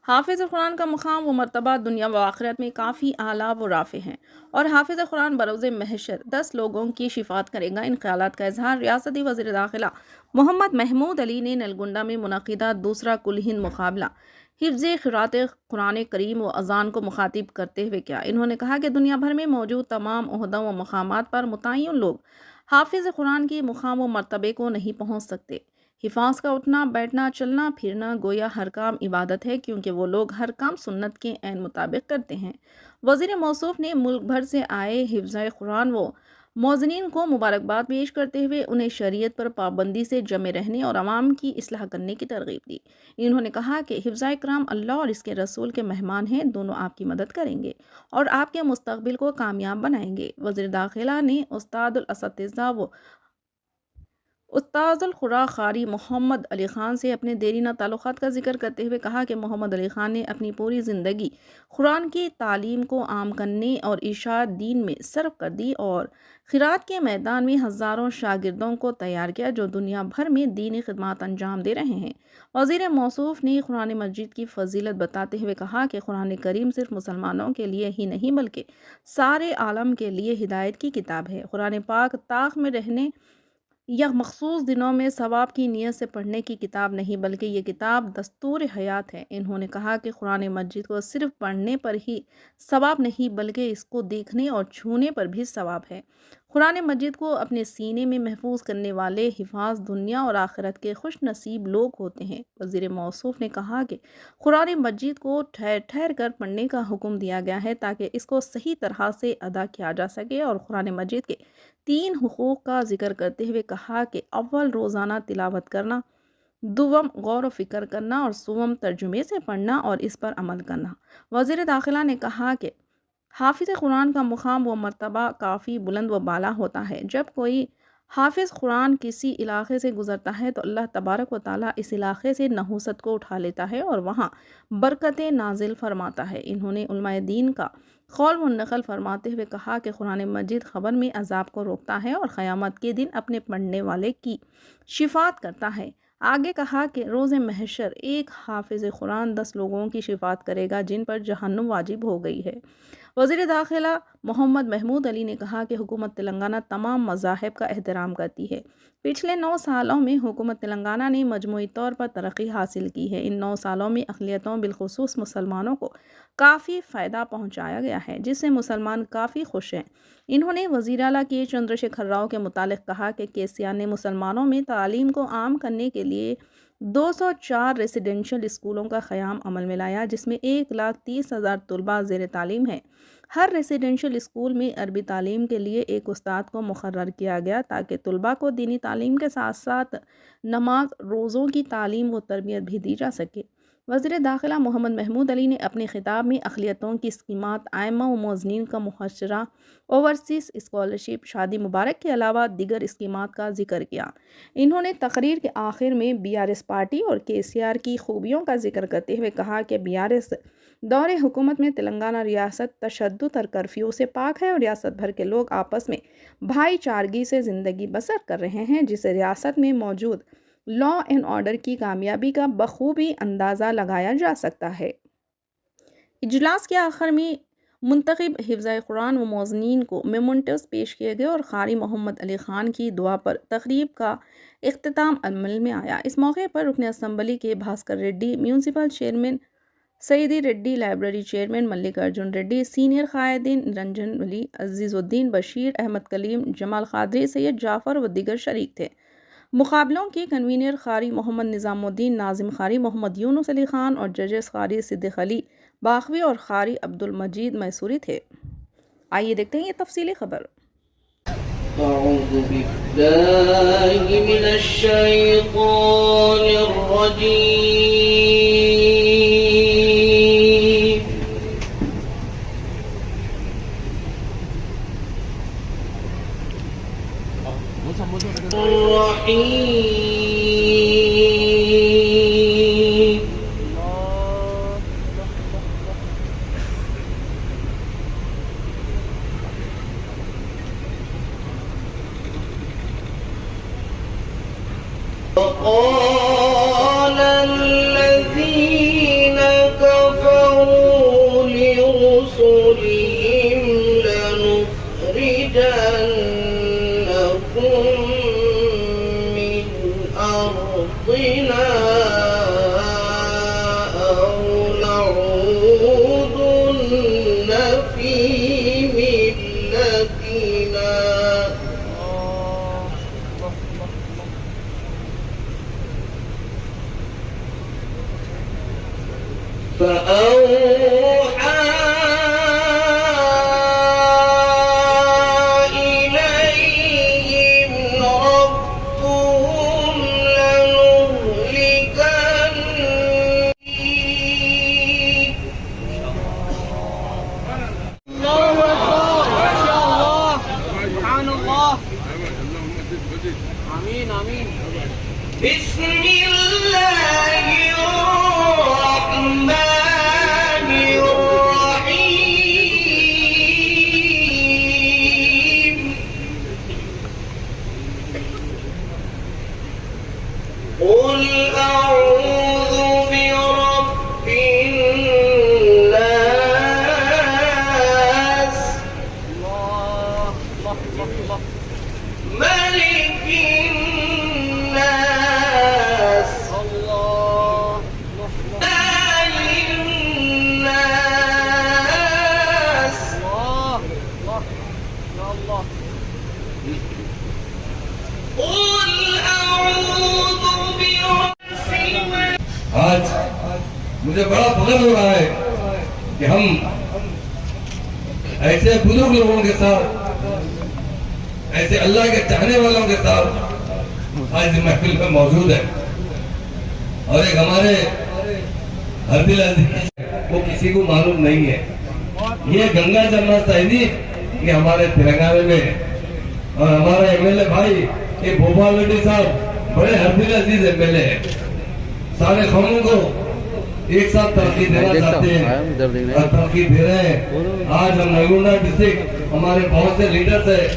حافظ قرآن کا مقام و مرتبہ دنیا و آخرت میں کافی اعلیٰ و رافع ہیں، اور حافظ قرآن بروز محشر 10 لوگوں کی شفاعت کرے گا۔ ان خیالات کا اظہار ریاستی وزیر داخلہ محمد محمود علی نے نلگنڈا میں منعقدہ دوسرا کل ہند مقابلہ حفظ قراءت قرآن کریم و اذان کو مخاطب کرتے ہوئے کیا۔ انہوں نے کہا کہ دنیا بھر میں موجود تمام عہدوں و مقامات پر متعین لوگ حافظ قرآن کی مقام و مرتبے کو نہیں پہنچ سکتے۔ حفاظ کا اٹھنا بیٹھنا چلنا پھرنا گویا ہر کام عبادت ہے، کیونکہ وہ لوگ ہر کام سنت کے عین مطابق کرتے ہیں۔ وزیر موصوف نے ملک بھر سے آئے حفظہ قرآن و موذنین کو مبارکباد پیش کرتے ہوئے انہیں شریعت پر پابندی سے جمے رہنے اور عوام کی اصلاح کرنے کی ترغیب دی۔ انہوں نے کہا کہ حفظہ کرام اللہ اور اس کے رسول کے مہمان ہیں، دونوں آپ کی مدد کریں گے اور آپ کے مستقبل کو کامیاب بنائیں گے۔ وزیر داخلہ نے استاد الاساتذہ و استاذ القراء قاری محمد علی خان سے اپنے دیرینہ تعلقات کا ذکر کرتے ہوئے کہا کہ محمد علی خان نے اپنی پوری زندگی قرآن کی تعلیم کو عام کرنے اور ارشاد دین میں صرف کر دی اور قراءت کے میدان میں ہزاروں شاگردوں کو تیار کیا جو دنیا بھر میں دینی خدمات انجام دے رہے ہیں۔ وزیر موصوف نے قرآن مجید کی فضیلت بتاتے ہوئے کہا کہ قرآن کریم صرف مسلمانوں کے لیے ہی نہیں بلکہ سارے عالم کے لیے ہدایت کی کتاب ہے۔ قرآن پاک طاق میں رہنے یا مخصوص دنوں میں ثواب کی نیت سے پڑھنے کی کتاب نہیں بلکہ یہ کتاب دستور حیات ہے۔ انہوں نے کہا کہ قرآن مجید کو صرف پڑھنے پر ہی ثواب نہیں بلکہ اس کو دیکھنے اور چھونے پر بھی ثواب ہے۔ قرآن مجید کو اپنے سینے میں محفوظ کرنے والے حفاظ دنیا اور آخرت کے خوش نصیب لوگ ہوتے ہیں۔ وزیر موصوف نے کہا کہ قرآن مجید کو ٹھہر ٹھہر کر پڑھنے کا حکم دیا گیا ہے تاکہ اس کو صحیح طرح سے ادا کیا جا سکے، اور قرآن مجید کے 3 حقوق کا ذکر کرتے ہوئے کہا کہ اول روزانہ تلاوت کرنا، دوم غور و فکر کرنا اور سوم ترجمے سے پڑھنا اور اس پر عمل کرنا۔ وزیر داخلہ نے کہا کہ حافظ قرآن کا مقام و مرتبہ کافی بلند و بالا ہوتا ہے۔ جب کوئی حافظ قرآن کسی علاقے سے گزرتا ہے تو اللہ تبارک و تعالیٰ اس علاقے سے نحوست کو اٹھا لیتا ہے اور وہاں برکتیں نازل فرماتا ہے۔ انہوں نے علماء دین کا قول منقل فرماتے ہوئے کہا کہ قرآن مجید خبر میں عذاب کو روکتا ہے اور قیامت کے دن اپنے پڑھنے والے کی شفاعت کرتا ہے۔ آگے کہا کہ روز محشر ایک حافظ قرآن 10 لوگوں کی شفاعت کرے گا جن پر جہنم واجب ہو گئی ہے۔ وزیر داخلہ محمد محمود علی نے کہا کہ حکومت تلنگانہ تمام مذاہب کا احترام کرتی ہے۔ پچھلے 9 سالوں میں حکومت تلنگانہ نے مجموعی طور پر ترقی حاصل کی ہے۔ ان 9 سالوں میں اقلیتوں بالخصوص مسلمانوں کو کافی فائدہ پہنچایا گیا ہے، جس سے مسلمان کافی خوش ہیں۔ انہوں نے وزیر اعلیٰ کے چندر شیکھر راؤ کے متعلق کہا کہ KCR نے مسلمانوں میں تعلیم کو عام کرنے کے لیے 204 ریزیڈینشل اسکولوں کا قیام عمل میں لایا، جس میں 1,30,000 طلباء زیر تعلیم ہیں۔ ہر ریزیڈینشل اسکول میں عربی تعلیم کے لیے ایک استاد کو مقرر کیا گیا تاکہ طلباء کو دینی تعلیم کے ساتھ ساتھ نماز روزوں کی تعلیم و تربیت بھی دی جا سکے۔ وزیر داخلہ محمد محمود علی نے اپنے خطاب میں اقلیتوں کی اسکیمات، ائمہ و موذنین کا محاصرہ، اوورسیز اسکالرشپ، شادی مبارک کے علاوہ دیگر اسکیمات کا ذکر کیا۔ انہوں نے تقریر کے آخر میں BRS پارٹی اور KCR کی خوبیوں کا ذکر کرتے ہوئے کہا کہ BRS دور حکومت میں تلنگانہ ریاست تشدد اور کرفیو سے پاک ہے اور ریاست بھر کے لوگ آپس میں بھائی چارگی سے زندگی بسر کر رہے ہیں، جسے ریاست میں موجود لا اینڈ آرڈر کی کامیابی کا بخوبی اندازہ لگایا جا سکتا ہے۔ اجلاس کے آخر میں منتخب حفظہ قرآن و موذنین کو میمونٹوز پیش کیے گئے اور قاری محمد علی خان کی دعا پر تقریب کا اختتام عمل میں آیا۔ اس موقع پر رکن اسمبلی کے بھاسکر ریڈی، میونسپل چیئرمین سیدی ریڈی، لائبریری چیئرمین ملک ارجن ریڈی، سینئر قائدین رنجن ولی، عزیز الدین بشیر، احمد کلیم، جمال قادری، سید جعفر و دیگر شریک تھے۔ مقابلوں کے کنوینر قاری محمد نظام الدین، ناظم قاری محمد یونس علی خان اور ججز قاری صدیق علی باغوی اور قاری عبد المجید میسوری تھے۔ آئیے دیکھتے ہیں یہ تفصیلی خبر۔ اعوذ باللہ من الشیطان الرجیم الرحیم وقال الذين فأوحى إليهم ربهم لنهلكن بسم الله الرحمن الرحيم قل أعوذ برب الناس ملك الناس آج مجھے بڑا فخر ہو رہا ہے کہ ہم ایسے بزرگ لوگوں کے ساتھ، ایسے اللہ کے چاہنے والوں کے ساتھ آج اس محفل میں موجود ہے. اور ایک ہمارے ہردل عزیز وہ کسی کو معلوم نہیں ہے، یہ گنگا جمنا تہذیب یہ ہمارے تلنگانہ میں ہے. اور ہمارا ایم ایل اے بھائی یہ بھوپال ریڈی صاحب بڑے ہردل عزیز ایم ایل اے ہیں، سارے قوموں کو ایک ساتھ ترقی دینا چاہتے ہیں اور ترقی دے رہے ہیں. آج ہم نلگونڈا ڈسٹرکٹ ہمارے بہت سے لیڈرز ہیں،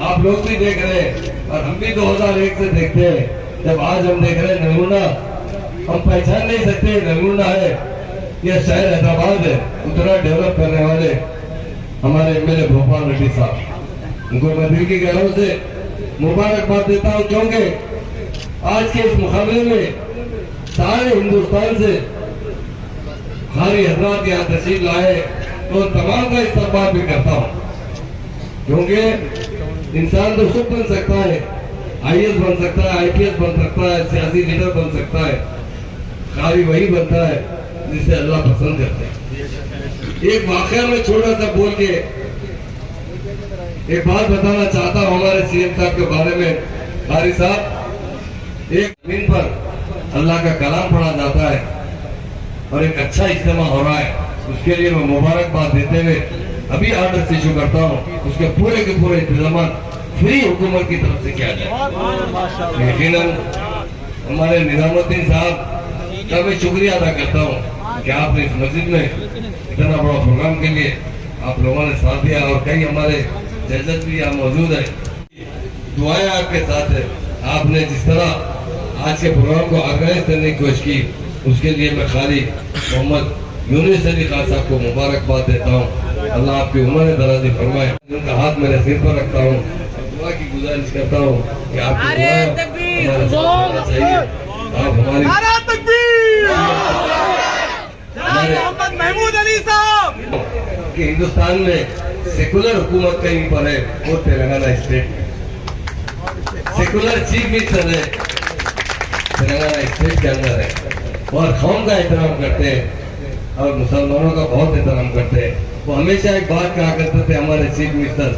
آپ لوگ بھی دیکھ رہے ہیں اور ہم بھی 2001 سے دیکھتے ہیں. جب آج ہم دیکھ رہے ہیں نلگونڈا، ہم پہچان نہیں سکتے نلگونڈا ہے یہ شہر حیدرآباد ہے. اتنا ڈیولپ کرنے والے ہمارے M L A Bhopal Reddy صاحب، ان کو میں دل کی گہرائی سے مبارکباد دیتا ہوں، کیونکہ آج کے اس مقابلے میں سارے ہندوستان سے خالی حضرات یہاں تشریف لائے تو تمام کا استقبال بھی کرتا ہوں. کیونکہ انسان تو سب بن سکتا ہے، آئی ایس بن سکتا ہے، آئی پی ایس بن سکتا ہے، سیاسی لیڈر بن سکتا ہے، خالی وہی بنتا ہے جسے اللہ پسند کرتے ہیں. ایک واقعہ میں چھوٹا سا بول کے ایک بات بتانا چاہتا ہوں ہمارے سی ایم صاحب کے بارے میں. قاری صاحب، ایک زمین پر اللہ کا کلام پڑھا جاتا ہے اور ایک اچھا اجتماع ہو رہا ہے، اس کے لیے میں مبارکباد دیتے ہوئے ابھی آرڈر ایشو کرتا ہوں اس کے پورے انتظامات فری حکومت کی طرف سے کیا جائے. یقیناً ہمارے نظام الدین صاحب کا میں شکریہ ادا کرتا ہوں کہ آپ نے اس مسجد میں اتنا بڑا پروگرام کے لیے آپ لوگوں نے ساتھ دیا، اور کئی ہمارے ججز بھی یہاں موجود ہیں. دعائیں آپ کے ساتھ ہے. آپ نے جس طرح آج کے پروگرام کو آرگنائز کرنے کی کوشش کی اس کے لیے میں خالی محمد یونس علی خان صاحب کو مبارکباد دیتا ہوں. اللہ آپ کی عمر درازی فرمائے. ان کا ہاتھ میرے سر پر رکھتا ہوں، دعا کی گزارش کرتا ہوں کہ آپ کی دعائیں ہمارے ساتھ ہونا چاہیے. آپ ہماری محمود علی صاحب کہ ہندوستان میں سیکولر حکومت کہیں پر ہے وہ Telangana state, secular chief minister ہے تلنگانہ اسٹیٹ کے اندر ہے، اور قوم کا احترام کرتے ہیں اور مسلمانوں کا بہت احترام کرتے ہیں. وہ ہمیشہ ایک بات کہا کرتے تھے ہمارے چیف منسٹر،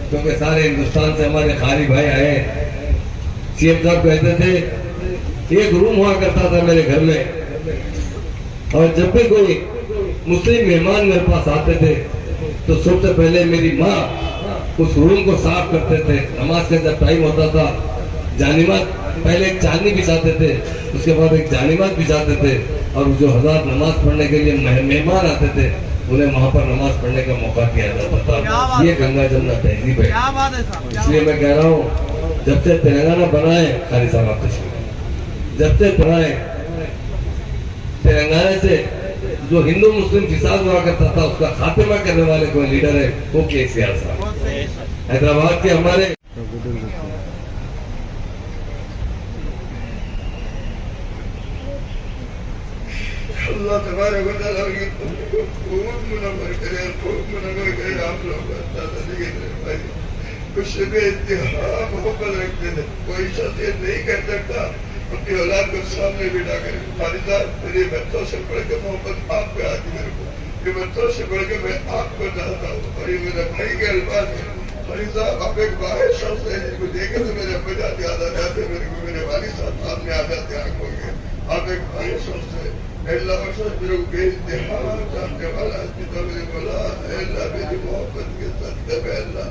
کیونکہ سارے ہندوستان سے ہمارے خالی بھائی آئے ہیں. سی ایم صاحب کہتے تھے ایک روم ہوا کرتا تھا میرے گھر میں، اور جب بھی کوئی مسلم مہمان میرے پاس آتے تھے تو سب سے پہلے میری ماں اس روم کو صاف کرتے تھے. نماز کا جب ٹائم ہوتا تھا جانماز پہلے ایک چاندنی بچھاتے تھے، اس کے بعد ایک جانماز بچھاتے تھے، اور جو حضرات نماز پڑھنے کے لیے مہمان آتے تھے انہیں وہاں پر نماز پڑھنے کا موقع دیا جاتا تھا. یہ گنگا جمنا تہذیب ہے. اس لیے میں کہہ رہا ہوں جب سے تلنگانہ بنائے، خالی صاحب آپ تشریف، جب سے بنائے تلنگانہ سے جو ہندو مسلم فساد ہوا کرتا تھا اس کا خاتمہ کرنے والے کوئی لیڈر ہے وہ کے سی آر صاحب. حیدرآباد کے ہمارے اللہ تبارک و تعالیٰ کی خوب منور کرے، خوب منور کرے. آپ لوگ کچھ انتہا محبت رکھتے تھے، کوئی شخصیت نہیں کر سکتا اپنی اولاد کو سامنے بٹھا کر خالد صاحب میری بچوں سے بڑھ کے محبت آپ پہ آتی میرے کو، یہ بچوں سے بڑھ کے میں آپ کو چاہتا ہوں، اور یہ میرے بھائی کے الفاظ ہیں۔ خالد صاحب آپ ایک باہر شخص ہے جس کو دیکھے تو میرے ابا جاتے یاد آ جاتے، میرے کو میرے والد صاحب سامنے آ جاتے آنکھوں کے، آپ ایک باہر شخص ہے۔ اے اللہ بخش میرے کو بے انتہا چاہنے والا تو میرے مولا، اے اللہ میری محبت کے صدقے میں اللہ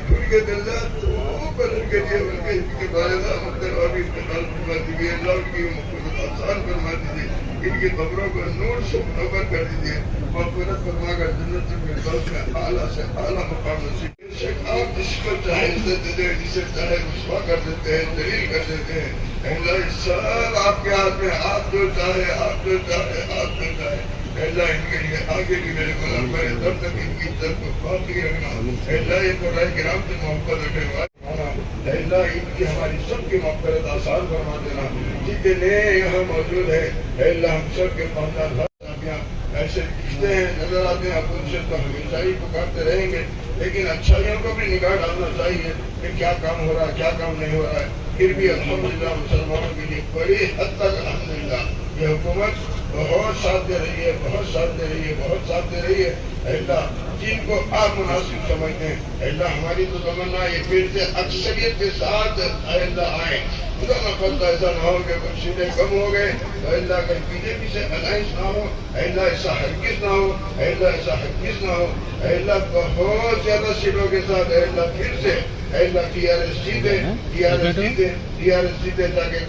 ان کے دلات تو پر ان کے لیے ان کے والدہ مقدر اور انتقال فرما دیجیے، اللہ ان کی مقصد آسان فرما دیجیے، ان کی قبروں کو نور سے منور کر دیجیے، مغفرت فرما کر جنت الفردوس میں اعلیٰ سے اعلیٰ مقام نصیب۔ آپ جس کو چاہے عزت دے دیں، جسے چاہے رسوا کر دیتے ہیں، ذلیل کر دیتے ہیں، اللہ سب آپ کے ہاتھ میں، آپ جو چاہے، آپ جو چاہے، آپ جو چاہے، اللہ ان کے لیے آگے بھی میرے غلام میرے تب تک ان کی عزت کو باقی رکھنا، اللہ ان کو رائے کرام سے محبت رکھنے والے، اللہ ان کی ہماری سب کی مغفرت آسان فرما دینا، جتنے یہاں موجود ہے اللہ ہم سب کے خاندان ایسے رشتے ہیں نظر آتے ہیں، ان سے تو ہم اچھائی پکارتے رہیں گے، لیکن اچھائیوں کو بھی نگاہ ڈالنا چاہیے کہ کیا کام ہو رہا ہے کیا کام نہیں ہو رہا ہے۔ پھر بھی الحمدللہ مسلمانوں کے لیے بڑی حد تک الحمدللہ یہ حکومت بہت ساتھ دے رہی ہے، بہت ساتھ دے رہی ہے، بہت ساتھ دے رہی ہے۔ اللہ جن کو آپ مناسب سمجھتے ہیں، اللہ ہماری تو تمنا یہ پھر سے اکثریت کے ساتھ اللہ آئیں، خدا نہ خواستہ ایسا نہ ہو کہ کچھ سیٹیں کم ہو گئے تو اللہ کہیں بی جے پی سے الائنس نہ ہو، اللہ ایسا ہرگز نہ ہو، اللہ ایسا ہرگز نہ ہو، اللہ بہت زیادہ سیٹوں کے ساتھ اللہ پھر سے اللہ ٹی آر ایس جیتے تاکہ